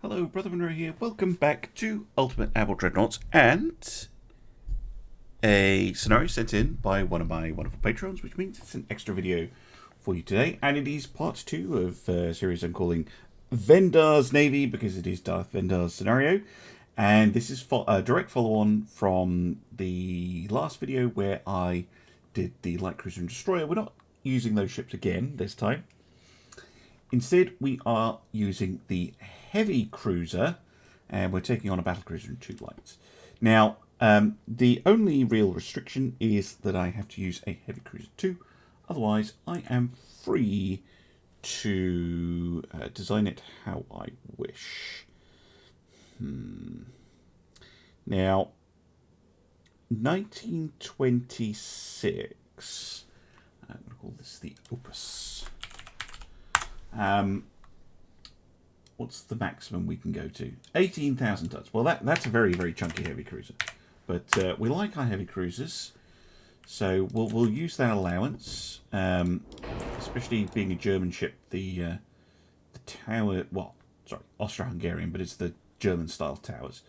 Hello, Brother Monroe here. Welcome back to Ultimate Admiral Dreadnoughts and a scenario sent in by one of my wonderful patrons, which means it's an extra video for you today. And it is part 2 of a series I'm calling Vendar's Navy, because it is Darth Vendar's scenario. And this is a direct follow-on from the last video where I did the Light Cruiser and Destroyer. We're not using those ships again this time. Instead, we are using the Heavy Cruiser, and we're taking on a Battle Cruiser and 2 lights. Now, the only real restriction is that I have to use a Heavy Cruiser 2. Otherwise, I am free to design it how I wish. Now, 1926. I'm going to call this the Opus. What's the maximum we can go to? 18,000 tons. Well, that's a very, very chunky heavy cruiser. But we like our heavy cruisers, so we'll use that allowance. Especially being a German ship, the tower. Well, sorry, Austro Hungarian, but it's the German style towers.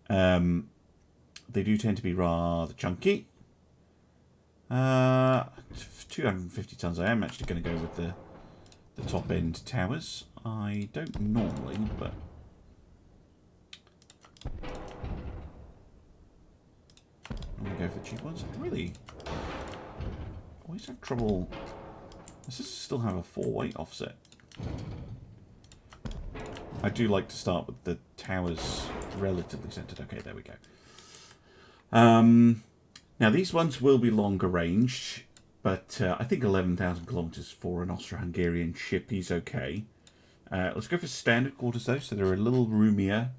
They do tend to be rather chunky. 250 tons. I am actually going to go with the top end towers. I don't normally, but I'm going to go for the cheap ones. I really always have trouble. Does this still have a 4-weight offset? I do like to start with the towers relatively centered. Okay, there we go. Now these ones will be longer ranged, but I think 11,000 kilometers for an Austro-Hungarian ship is okay. Let's go for standard quarters though, so they're a little roomier.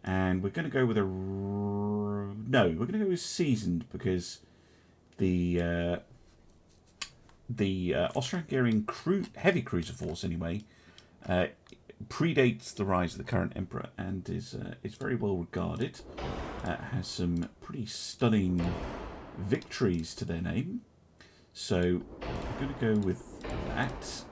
And we're going to go with we're going to go with seasoned, because the Austro-Hungarian heavy cruiser force anyway predates the rise of the current emperor and is very well regarded. Has some pretty stunning victories to their name. So I'm going to go with that.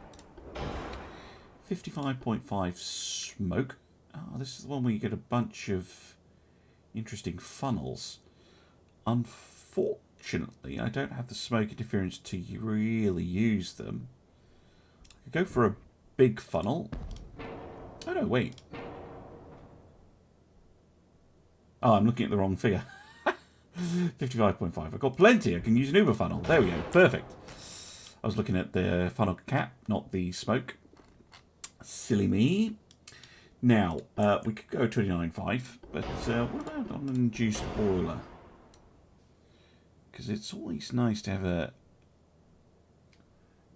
55.5 smoke. Oh, this is the one where you get a bunch of interesting funnels. Unfortunately, I don't have the smoke interference to really use them. I could go for a big funnel. Oh no, wait. Oh, I'm looking at the wrong figure. 55.5. I've got plenty. I can use an Uber funnel. There we go. Perfect. I was looking at the funnel cap, not the smoke. Silly me. Now, we could go 29.5, but what about on an induced boiler? Because it's always nice to have a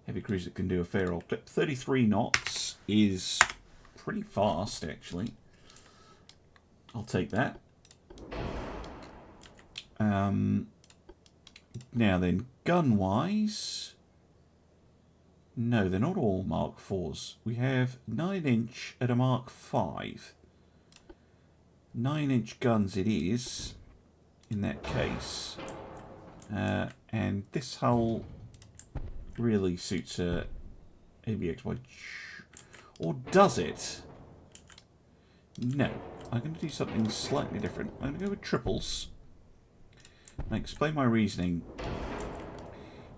heavy cruiser that can do a fair old clip. 33 knots is pretty fast, actually. I'll take that. Now then, gun-wise, no, they're not all Mark 4s. We have 9-inch at a Mark 5. 9-inch guns it is, in that case. And this hull really suits a ABXY. Or does it? No. I'm going to do something slightly different. I'm going to go with triples. I'll explain my reasoning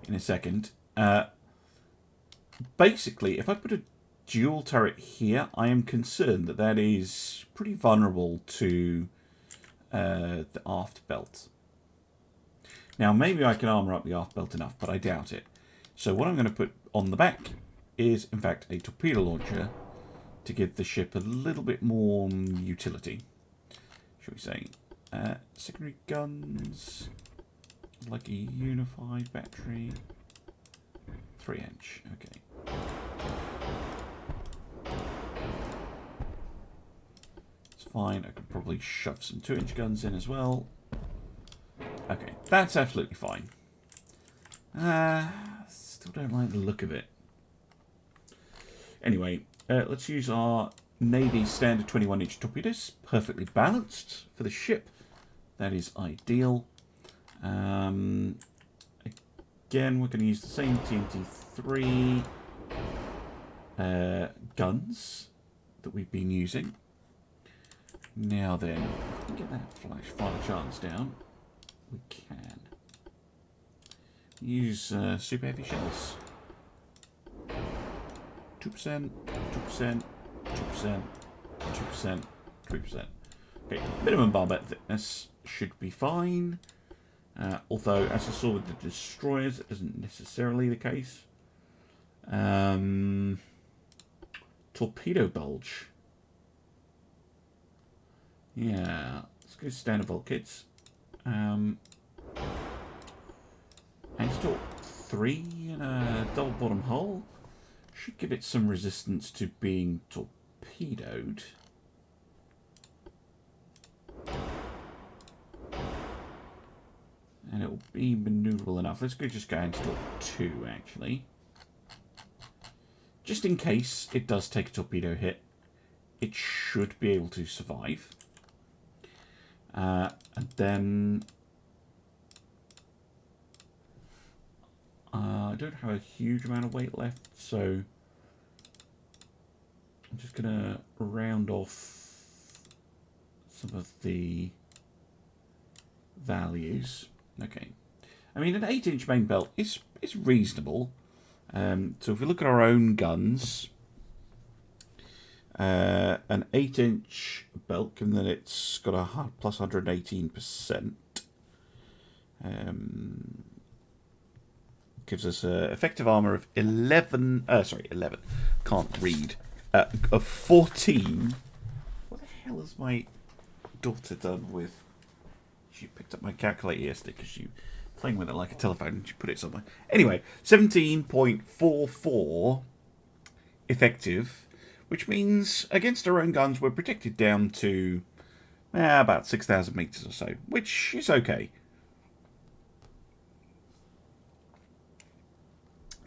in a second. Basically, if I put a dual turret here, I am concerned that that is pretty vulnerable to the aft belt. Now, maybe I can armour up the aft belt enough, but I doubt it. So what I'm going to put on the back is, in fact, a torpedo launcher to give the ship a little bit more utility, shall we say. Secondary guns, like a unified battery. 3-inch, okay. It's fine. I could probably shove some 2-inch guns in as well. Okay, that's absolutely fine. Still don't like the look of it. Anyway, let's use our Navy standard 21-inch torpedoes. Perfectly balanced for the ship. That is ideal. Again, we're going to use the same TNT3 guns that we've been using. Now then, if we get that flash fire chance down, we can use super heavy shells. 2%, 2%, 2%, 2%, 3%. Okay, minimum barbette thickness should be fine. Although, as I saw with the destroyers, it isn't necessarily the case. Torpedo bulge. Yeah, let's go standard bulkheads. And install 3 in a double bottom hull. Should give it some resistance to being torpedoed. And it will be maneuverable enough. Let's go just go and install 2 actually. Just in case it does take a torpedo hit, it should be able to survive. And then I don't have a huge amount of weight left, so I'm just going to round off some of the values. Okay, I mean an 8-inch main belt is reasonable. So if we look at our own guns, an 8-inch belt, given that it's got a plus 118%, gives us effective armor of 11. Can't read. Of 14. What the hell has my daughter done with? She picked up my calculator yesterday because she playing with it like a telephone and she put it somewhere. Anyway, 17.44 effective, which means against our own guns we're protected down to about 6,000 meters or so, which is okay.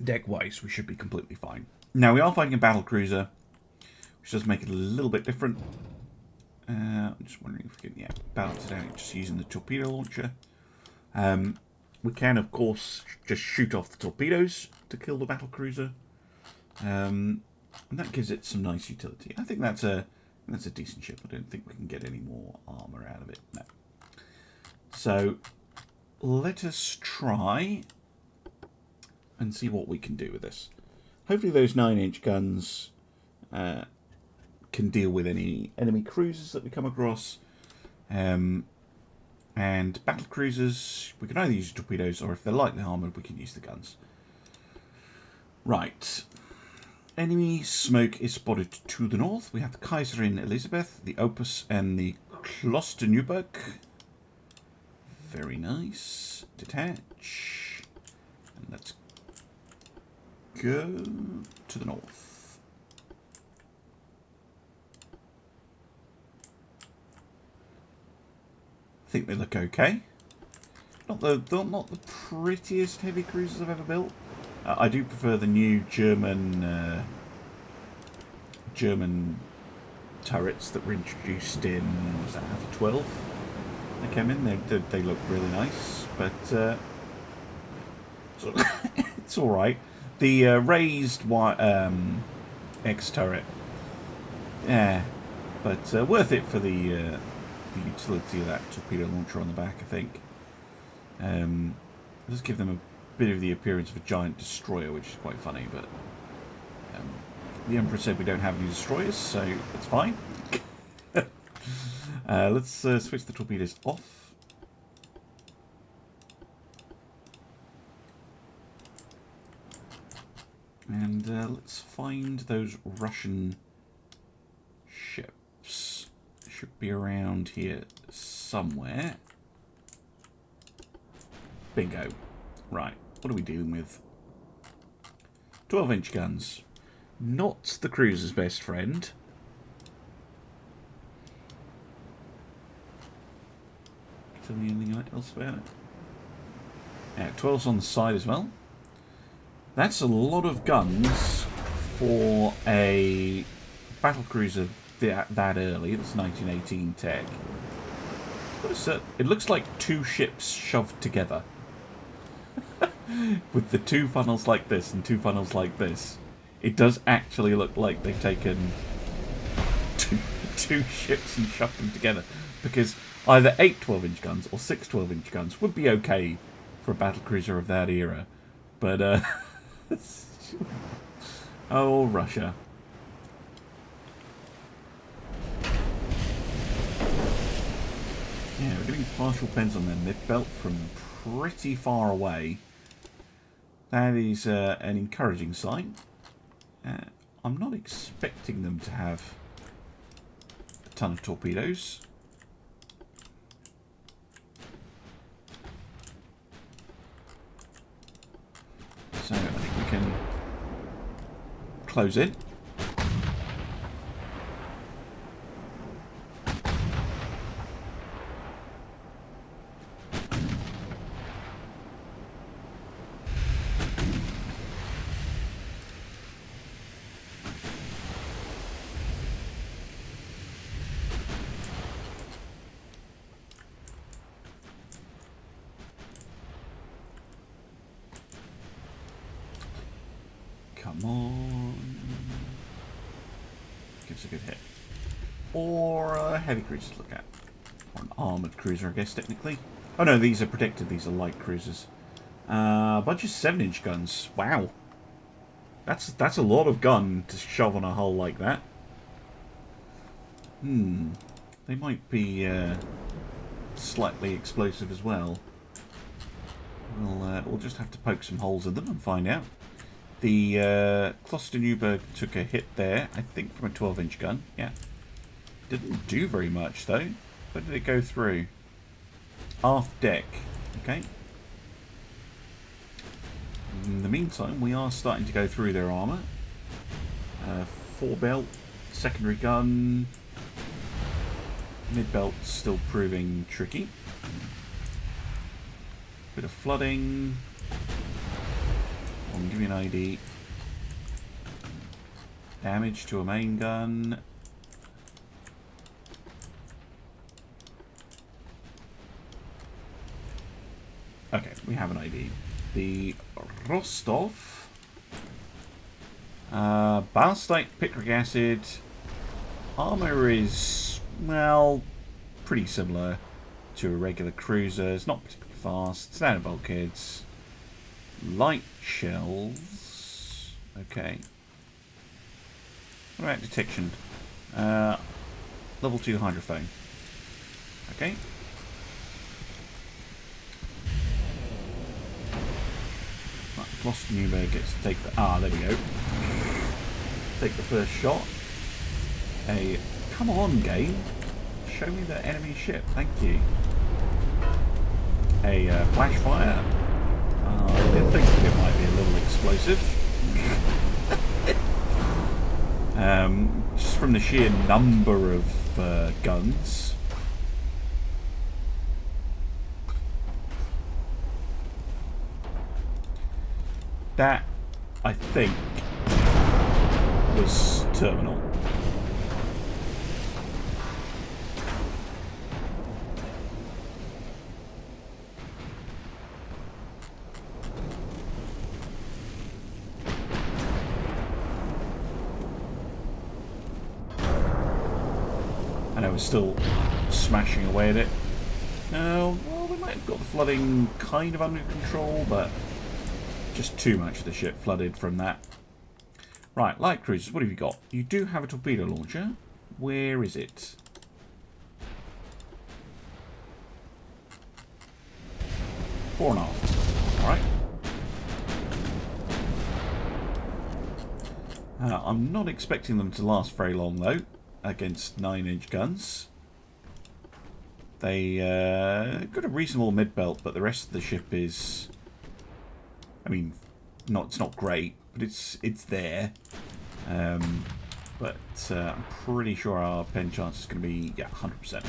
Deck-wise, we should be completely fine. Now, we are fighting a battle cruiser, which does make it a little bit different. I'm just wondering if we can balance it out just using the torpedo launcher. We can, of course, just shoot off the torpedoes to kill the battle cruiser, and that gives it some nice utility. I think that's a decent ship. I don't think we can get any more armor out of it. No. So let us try and see what we can do with this. Hopefully, those 9-inch guns can deal with any enemy cruisers that we come across. And battle cruisers, we can either use torpedoes, or if they're lightly armoured, we can use the guns. Right. Enemy smoke is spotted to the north. We have the Kaiserin Elizabeth, the Opus, and the Klosternuburg. Very nice. Detach. And let's go to the north. I think they look okay. Not the prettiest heavy cruisers I've ever built. I do prefer the new German turrets that were introduced in, was that Alpha 12? They came in. They look really nice, but it's all right. The raised X turret, yeah, but worth it for the utility of that torpedo launcher on the back, I think. Let's give them a bit of the appearance of a giant destroyer, which is quite funny, but the Emperor said we don't have any destroyers, so it's fine. Let's switch the torpedoes off. And let's find those Russian ships. Should be around here somewhere. Bingo. Right, what are we dealing with? 12-inch guns. Not the cruiser's best friend. Tell me anything else about it? Yeah, 12's on the side as well. That's a lot of guns for a battle cruiser that early. That's 1918 tech. It looks like 2 ships shoved together. With the 2 funnels like this and 2 funnels like this. It does actually look like they've taken 2 ships and shoved them together. Because either 8 12-inch guns or 6 12-inch guns would be okay for a battlecruiser of that era. But, oh, Russia. Yeah, we're getting partial bends on their mid-belt from pretty far away. That is an encouraging sign. I'm not expecting them to have a ton of torpedoes. So I think we can close in. Come on. Gives a good hit. Or a heavy cruiser to look at. Or an armoured cruiser, I guess, technically. Oh no, these are protected. These are light cruisers. A bunch of 7-inch guns. Wow. That's a lot of gun to shove on a hull like that. They might be slightly explosive as well. We'll just have to poke some holes in them and find out. The Kloster took a hit there, I think, from a 12-inch gun. Yeah. Didn't do very much, though. Where did it go through? Aft deck. Okay. In the meantime, we are starting to go through their armour. 4-belt, secondary gun. Mid-belt still proving tricky. Bit of flooding. I'll give you an ID. Damage to a main gun. Okay, we have an ID. The Rostov. Ballastite, picric acid. Armour is, well, pretty similar to a regular cruiser. It's not particularly fast. Standard bulkheads. Light shells. Okay. What about detection? Level 2 hydrophone. Okay. Right, Kloster gets to take the... Ah, there we go. Take the first shot. Hey, come on, game. Show me the enemy ship. Thank you. A flash fire. I did think it might be a little explosive. Just from the sheer number of guns. That, I think, was terminal. We're still smashing away at it. Well, we might have got the flooding kind of under control, but just too much of the ship flooded from that. Right, light cruisers, what have you got? You do have a torpedo launcher. Where is it? Fore and aft. Alright. I'm not expecting them to last very long, though. Against 9-inch guns. They got a reasonable mid-belt, but the rest of the ship is, I mean, it's not great, but it's there. But I'm pretty sure our pen chance is going to be 100%.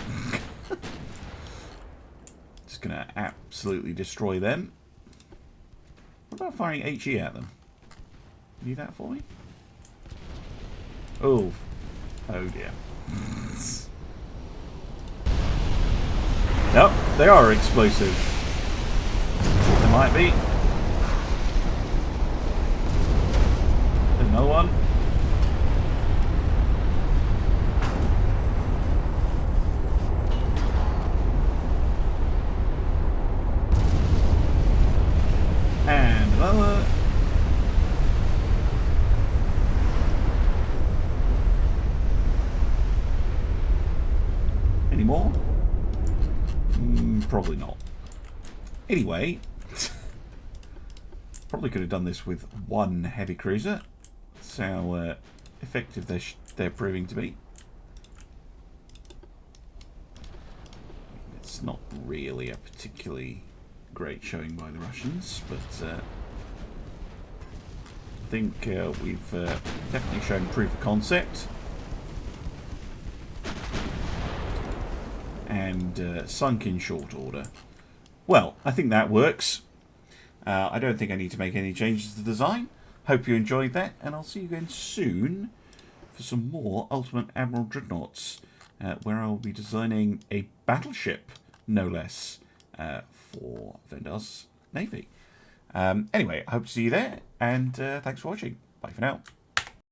Just going to absolutely destroy them. What about firing HE at them? Can you do that for me? Oh. Oh dear. Nope, they are explosive. They might be. There's another one. anymore? Probably not. Anyway, probably could have done this with one heavy cruiser. That's how effective they're proving to be. It's not really a particularly great showing by the Russians, but I think we've definitely shown proof of concept and sunk in short order. Well, I think that works. I don't think I need to make any changes to the design. Hope you enjoyed that, and I'll see you again soon for some more Ultimate Admiral Dreadnoughts, where I'll be designing a battleship, no less, for Vendar's Navy. Anyway, I hope to see you there, and thanks for watching. Bye for now.